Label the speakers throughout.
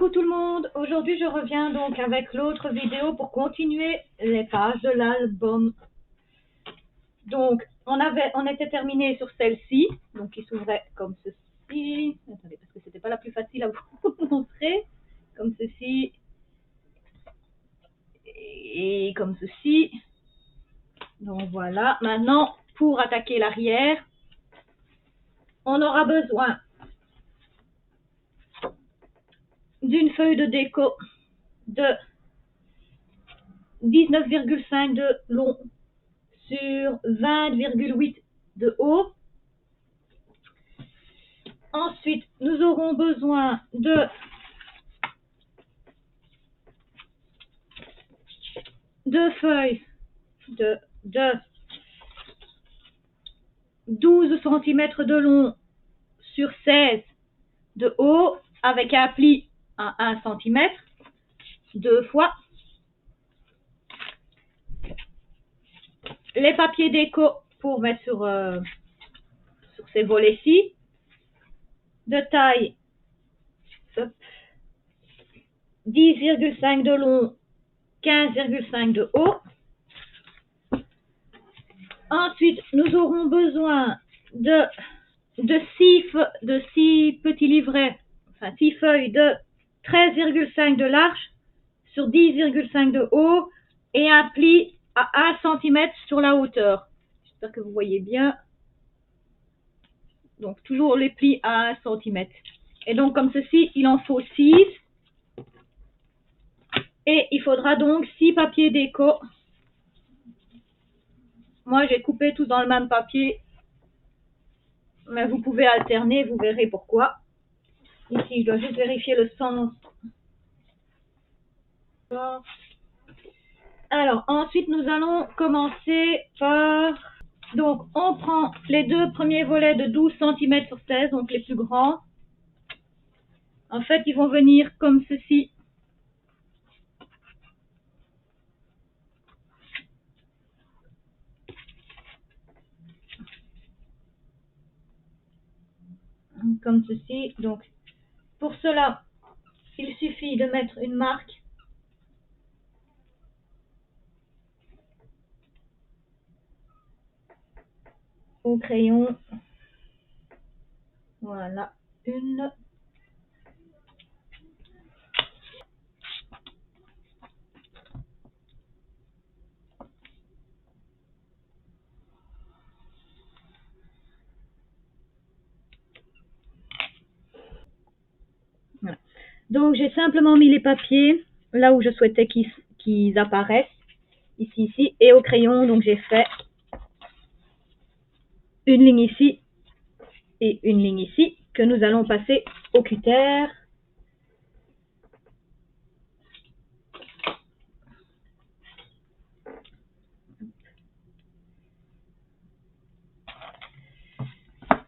Speaker 1: Coucou tout le monde, aujourd'hui je reviens donc avec l'autre vidéo pour continuer les pages de l'album. Donc on était terminé sur celle-ci, donc qui s'ouvrait comme ceci. Attendez, parce que c'était pas la plus facile à vous montrer, comme ceci et comme ceci. Donc voilà, maintenant pour attaquer l'arrière, on aura besoin d'une feuille de déco de 19,5 de long sur 20,8 de haut. Ensuite, nous aurons besoin de deux feuilles de 12 cm de long sur 16 de haut avec un pli à 1 cm, deux fois. Les papiers déco pour mettre sur ces volets-ci, de taille 10,5 de long, 15,5 de haut. Ensuite, nous aurons besoin de 6 petits livrets, enfin 6 feuilles de 13,5 de large sur 10,5 de haut et un pli à 1 cm sur la hauteur. J'espère que vous voyez bien. Donc toujours les plis à 1 cm. Et donc comme ceci, il en faut 6. Et il faudra donc 6 papiers déco. Moi j'ai coupé tout dans le même papier. Mais vous pouvez alterner, vous verrez pourquoi. Ici, je dois juste vérifier le sens. Alors, ensuite, nous allons commencer par... Donc, on prend les deux premiers volets de 12 cm sur 16, donc les plus grands. En fait, ils vont venir comme ceci. Comme ceci. Donc, pour cela, il suffit de mettre une marque. Au crayon. Voilà, une. Voilà. Donc, j'ai simplement mis les papiers là où je souhaitais qu'ils apparaissent. Ici, et au crayon, donc j'ai fait une ligne ici et une ligne ici que nous allons passer au cutter.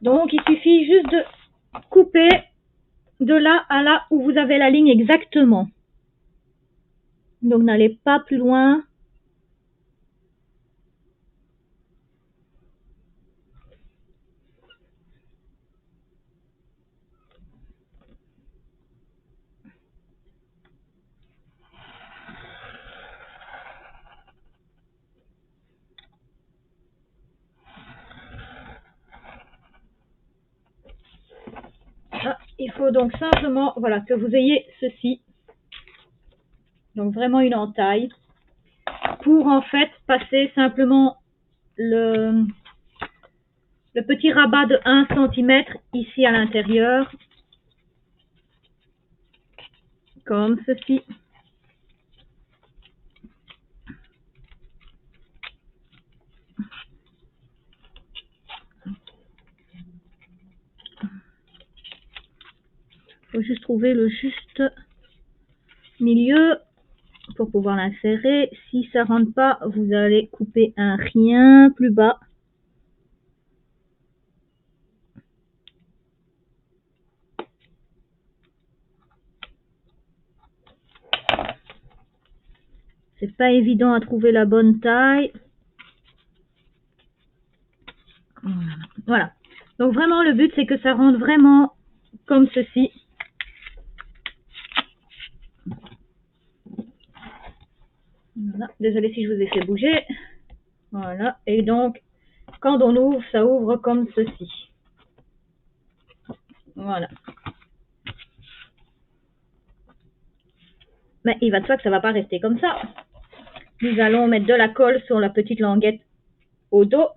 Speaker 1: Donc il suffit juste de couper de là à là où vous avez la ligne exactement. Donc n'allez pas plus loin. Il faut donc simplement voilà, que vous ayez ceci. Donc vraiment une entaille. Pour en fait passer simplement le petit rabat de 1 cm ici à l'intérieur. Comme ceci. Il faut juste trouver le juste milieu pour pouvoir l'insérer. Si ça rentre pas, vous allez couper un rien plus bas. C'est pas évident à trouver la bonne taille. Voilà. Donc vraiment le but c'est que ça rentre vraiment comme ceci. Désolée si je vous ai fait bouger. Voilà. Et donc, quand on ouvre, ça ouvre comme ceci. Voilà. Mais il va de soi que ça va pas rester comme ça. Nous allons mettre de la colle sur la petite languette au dos.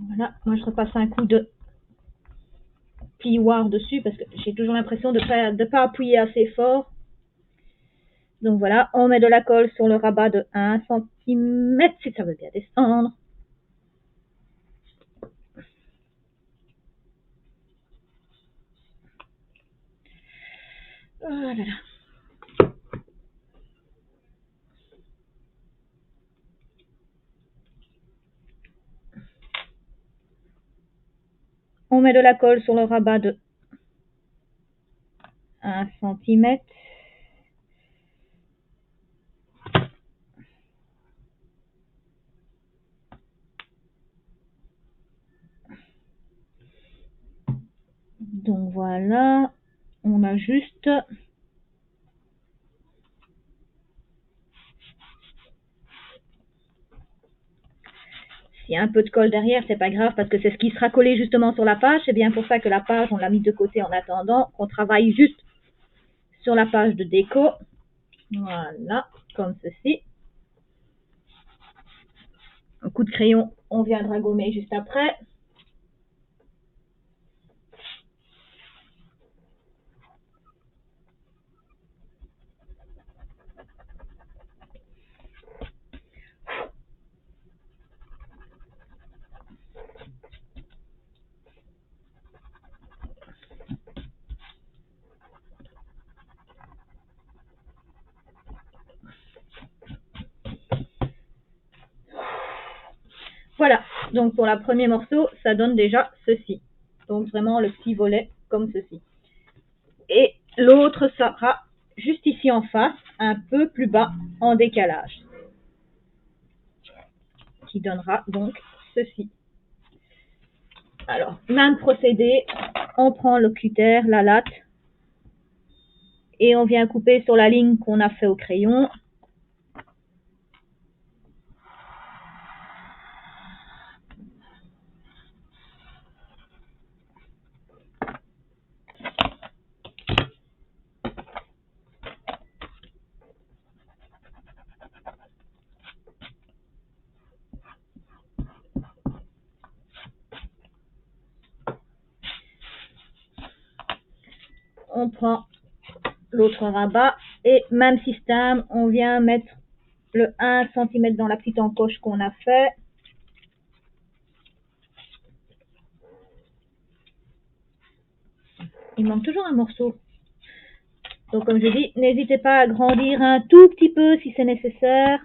Speaker 1: Voilà, moi je repasse un coup de plioir dessus parce que j'ai toujours l'impression de ne pas appuyer assez fort. Donc voilà, on met de la colle sur le rabat de 1 cm si ça veut bien descendre. Voilà. On met de la colle sur le rabat de 1 cm. Donc voilà, on ajuste. S'il y a un peu de colle derrière, c'est pas grave parce que c'est ce qui sera collé justement sur la page. C'est bien pour ça que la page, on l'a mise de côté en attendant qu'on travaille juste sur la page de déco. Voilà, comme ceci. Un coup de crayon, on viendra gommer juste après. Voilà, donc pour le premier morceau, ça donne déjà ceci. Donc vraiment le petit volet comme ceci. Et l'autre sera juste ici en face, un peu plus bas, en décalage. Qui donnera donc ceci. Alors, même procédé, on prend le cutter, la latte, et on vient couper sur la ligne qu'on a fait au crayon. On prend l'autre rabat et même système, on vient mettre le 1 cm dans la petite encoche qu'on a fait. Il manque toujours un morceau. Donc comme je dis, n'hésitez pas à grandir un tout petit peu si c'est nécessaire.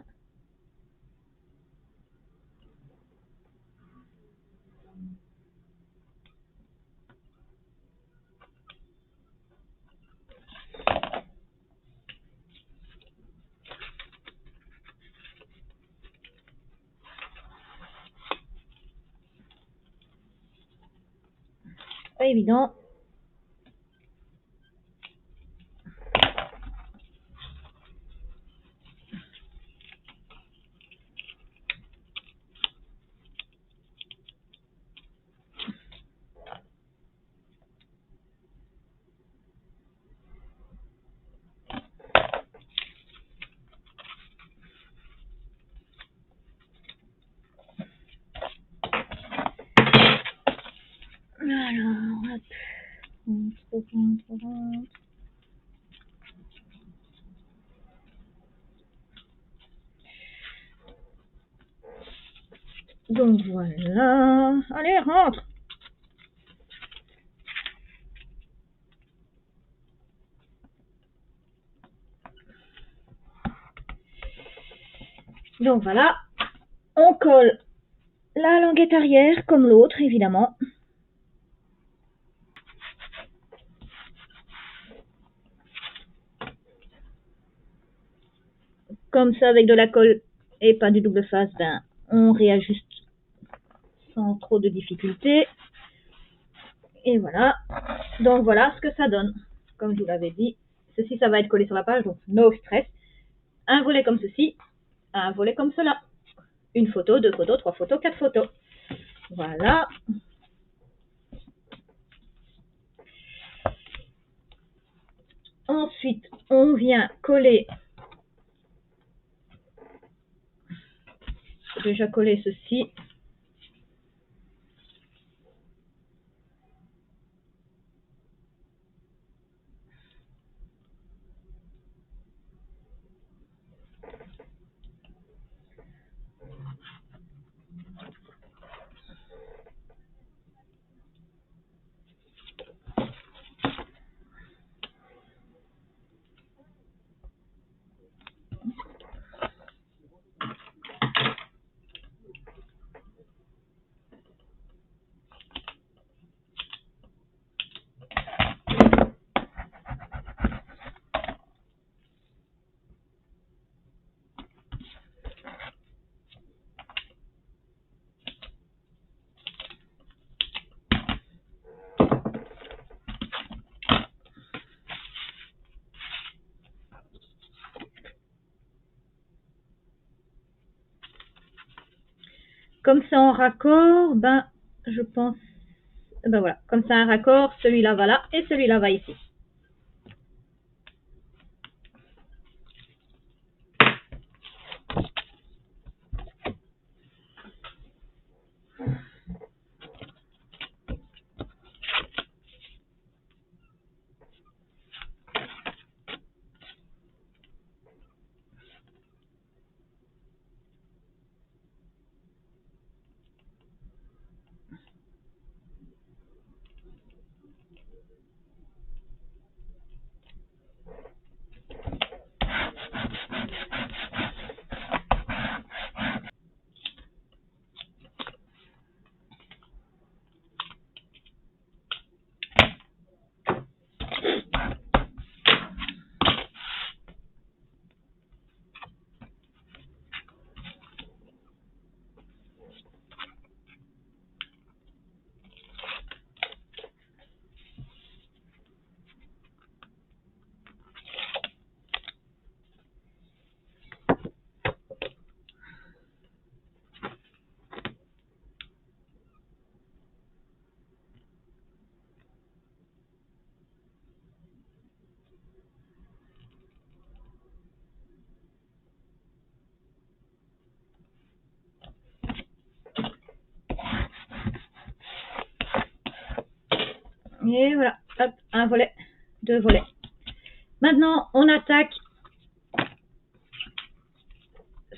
Speaker 1: Pas évident. Alors, hop. On rentre. Donc voilà. Allez, rentre. Donc voilà. On colle la languette arrière comme l'autre, évidemment. comme ça avec de la colle et pas du double face, ben, on réajuste sans trop de difficultés. Et voilà. Donc voilà ce que ça donne. Comme je vous l'avais dit, ceci ça va être collé sur la page, donc no stress. Un volet comme ceci, un volet comme cela. Une photo, deux photos, trois photos, quatre photos. Voilà. Ensuite, on vient coller. J'ai déjà collé ceci. Comme c'est en raccord, ben, je pense, ben voilà, comme c'est un raccord, celui-là va là et celui-là va ici. Et voilà, hop, un volet, deux volets. Maintenant, on attaque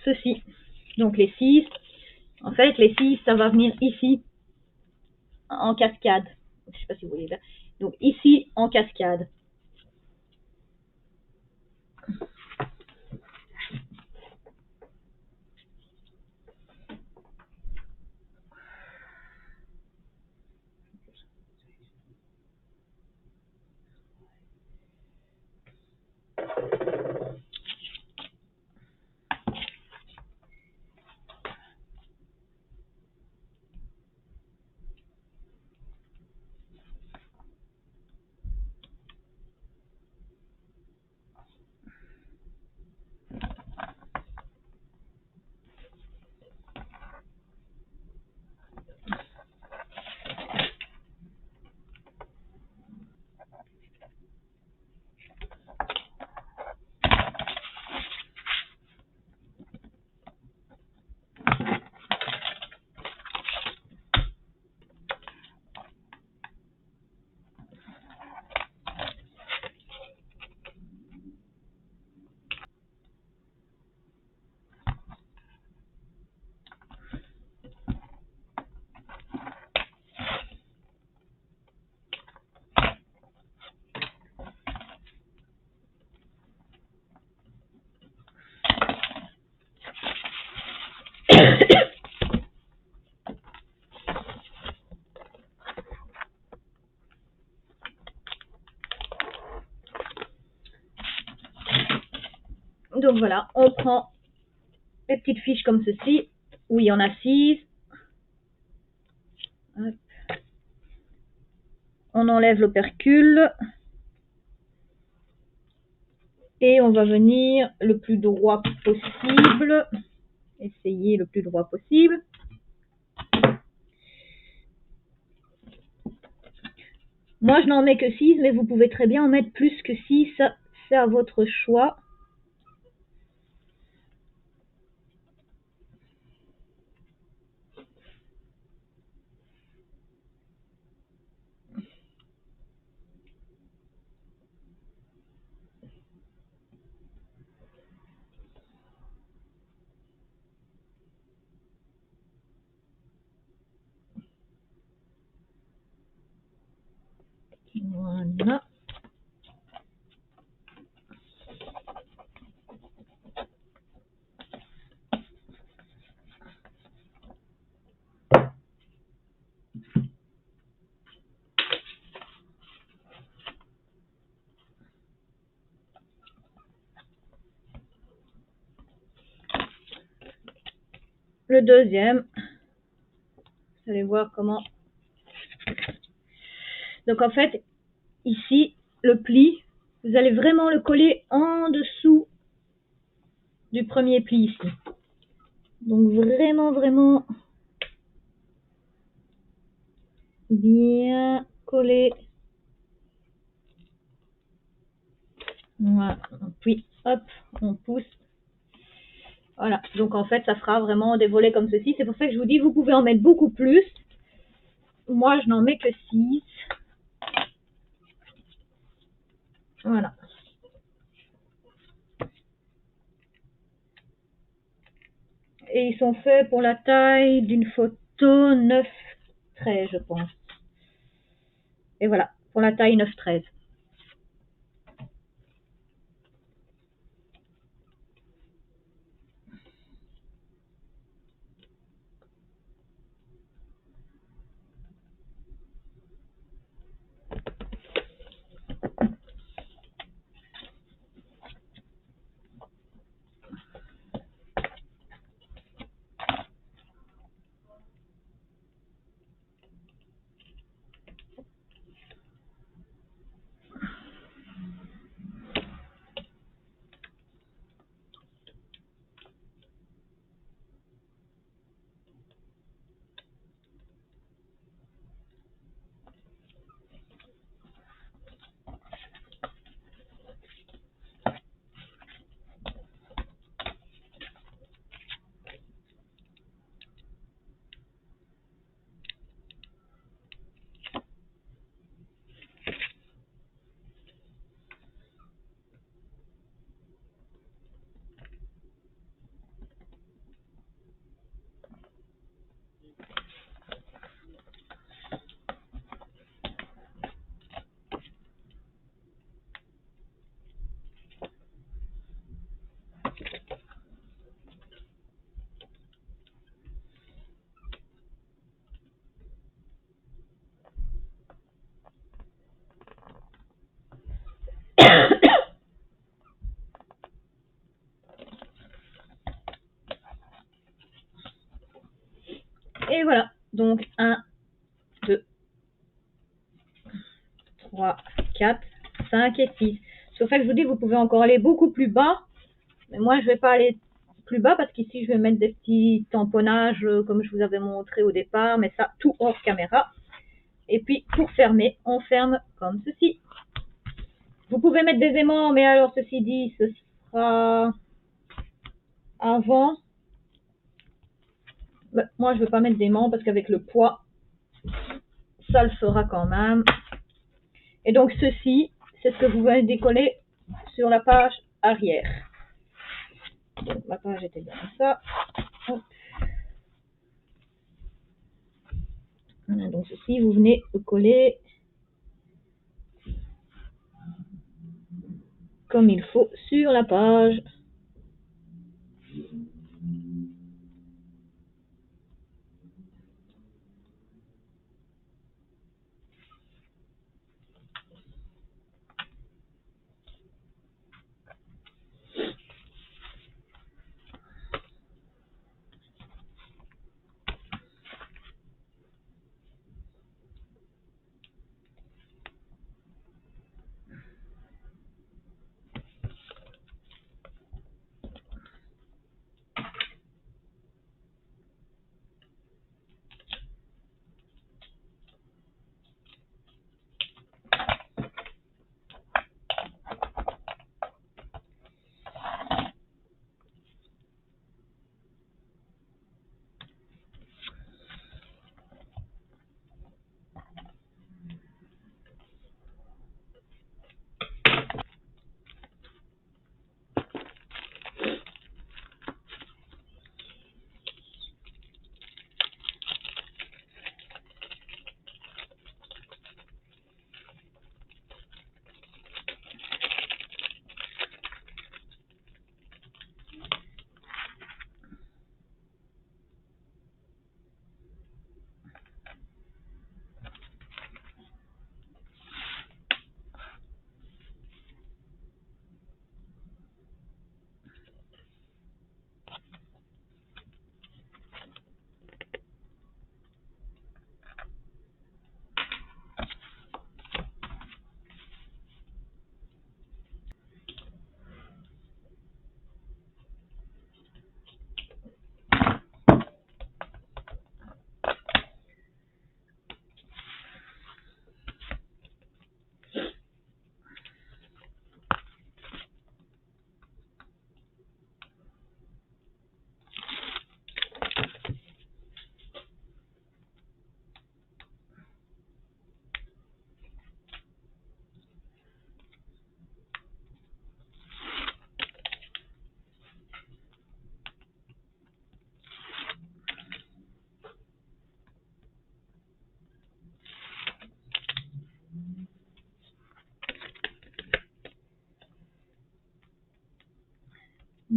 Speaker 1: ceci. Donc les 6. En fait, les 6, ça va venir ici en cascade. Je ne sais pas si vous voyez là. Donc ici en cascade. Donc voilà, on prend les petites fiches comme ceci, où il y en a 6. On enlève l'opercule. Et on va venir le plus droit possible. Essayer le plus droit possible. Moi, je n'en mets que 6, mais vous pouvez très bien en mettre plus que 6. C'est à votre choix. Voilà. Le deuxième, vous allez voir comment. Donc en fait, ici, le pli, vous allez vraiment le coller en dessous du premier pli ici. Donc vraiment, vraiment bien coller. Voilà. Puis hop, on pousse. Voilà. Donc en fait, ça fera vraiment des volets comme ceci. C'est pour ça que je vous dis, vous pouvez en mettre beaucoup plus. Moi, je n'en mets que 6. Voilà. Et ils sont faits pour la taille d'une photo 9-13, je pense. Et voilà, pour la taille 9-13. Et voilà. Donc 1, 2, 3, 4, 5 et 6. C'est pour ça que je vous dis, vous pouvez encore aller beaucoup plus bas. Mais moi, je ne vais pas aller plus bas parce qu'ici, je vais mettre des petits tamponnages comme je vous avais montré au départ. Mais ça, tout hors caméra. Et puis, pour fermer, on ferme comme ceci. Vous pouvez mettre des aimants, mais alors, ceci dit, ce sera avant. Moi, je ne veux pas mettre d'aimants parce qu'avec le poids, ça le fera quand même. Et donc, ceci, c'est ce que vous allez décoller sur la page arrière. Donc, ma page était bien comme ça. Hop. Voilà, donc ceci, vous venez le coller comme il faut sur la page.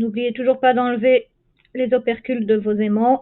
Speaker 1: N'oubliez toujours pas d'enlever les opercules de vos aimants.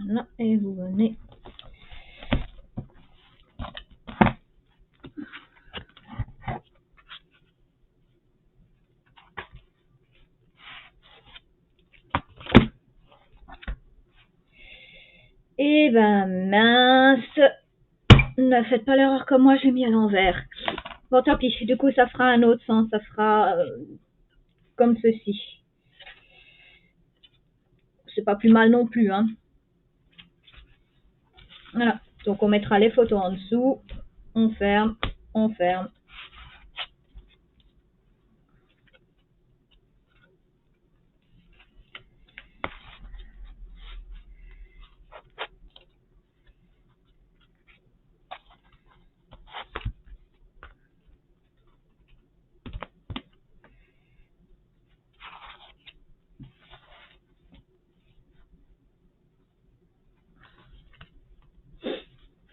Speaker 1: Voilà, et vous venez. Eh ben mince, ne faites pas l'erreur comme moi, j'ai mis à l'envers. Bon, tant pis, du coup ça fera un autre sens, ça fera comme ceci. C'est pas plus mal non plus, hein. Voilà, donc on mettra les photos en dessous, on ferme, on ferme.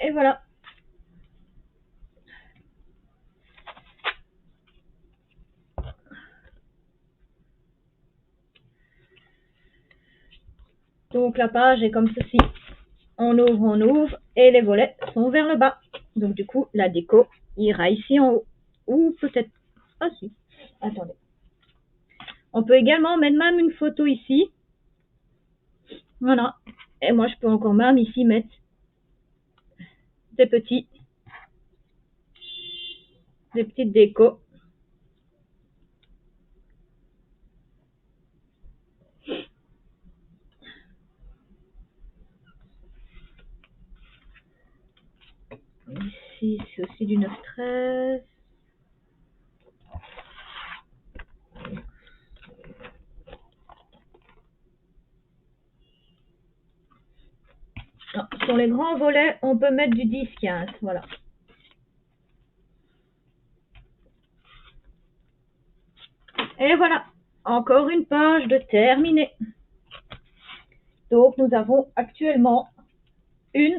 Speaker 1: Et voilà. Donc la page est comme ceci. On ouvre, et les volets sont vers le bas. Donc du coup, la déco ira ici en haut. Ou peut-être... Ah si, attendez. On peut également mettre même une photo ici. Voilà. Et moi, je peux encore même ici mettre des petites décos. Ici, c'est aussi du 9-13. Sur les grands volets, on peut mettre du 10-15. Voilà. Et voilà. Encore une page de terminée. Donc, nous avons actuellement 1,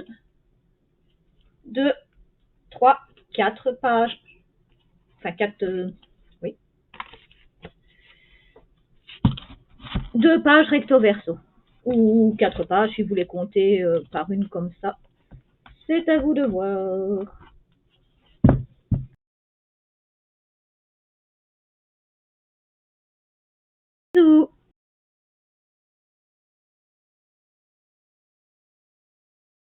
Speaker 1: 2, 3, 4 pages. Enfin, 4... oui. 2 pages recto verso. Ou 4 pages si vous les comptez par une comme ça. C'est à vous de voir. Bisous.